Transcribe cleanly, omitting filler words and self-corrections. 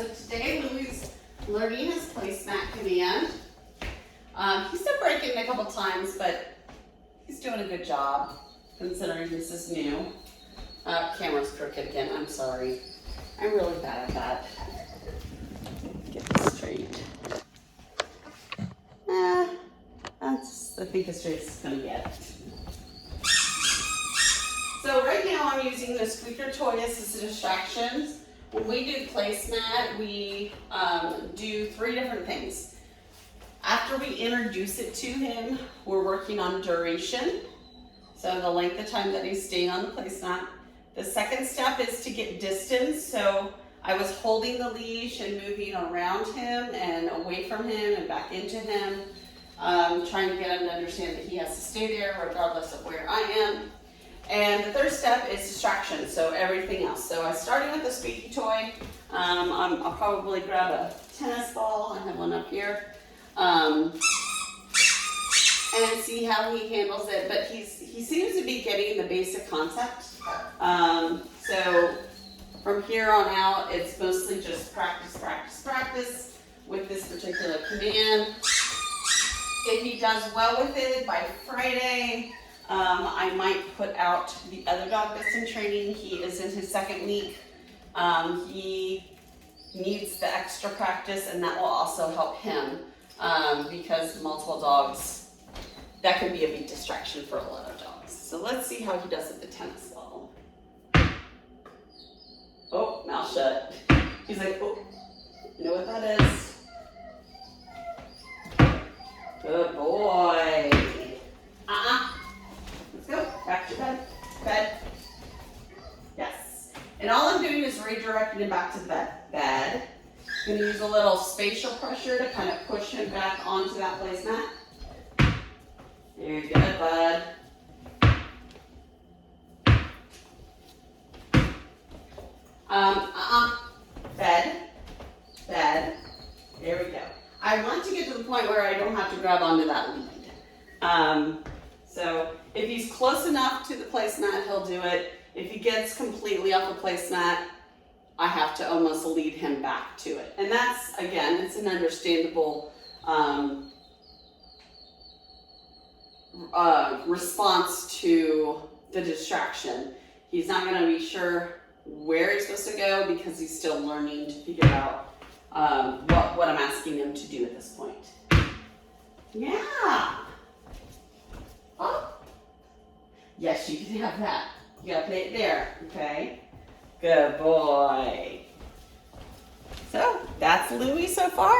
So today Louie's learning his placemat command. He's still breaking a couple times, but he's doing a good job considering this is new. Camera's crooked again, I'm sorry. I'm really bad at that. Get this straight. That's, I think, as straight as it's gonna get. So right now I'm using the squeaker toy as a distraction. When we do placemat, we do 3 different things. After we introduce it to him, we're working on duration. So the length of time that he's staying on the placemat. The second step is to get distance. So I was holding the leash and moving around him and away from him and back into him, trying to get him to understand that he has to stay there regardless of where I am. And the third step is distraction, so everything else. So I started with the squeaky toy. I'll probably grab a tennis ball. I have one up here. And see how he handles it. But he seems to be getting the basic concept. So from here on out, it's mostly just practice, practice, practice with this particular command. If he does well with it by Friday, I might put out the other dog that's in training. He is in his 2nd week. He needs the extra practice, and that will also help him because multiple dogs, that can be a big distraction for a lot of dogs. So let's see how he does at the tennis ball. Oh, mouth shut. He's like, oh, you know what that is? Good boy. Let's go, back to bed, bed. Yes. And all I'm doing is redirecting him back to the bed. I'm gonna use a little spatial pressure to kind of push him back onto that placemat. Very good, bud. Bed, bed. There we go. I want to get to the point where I don't have to grab onto that lead. So if he's close enough to the placemat, he'll do it. If he gets completely off the placemat, I have to almost lead him back to it. And that's, again, it's an understandable response to the distraction. He's not going to be sure where he's supposed to go because he's still learning to figure out what I'm asking him to do at this point. Yeah. Oh. Yes, you can have that. You gotta put it there, okay? Good boy. So, that's Louie so far.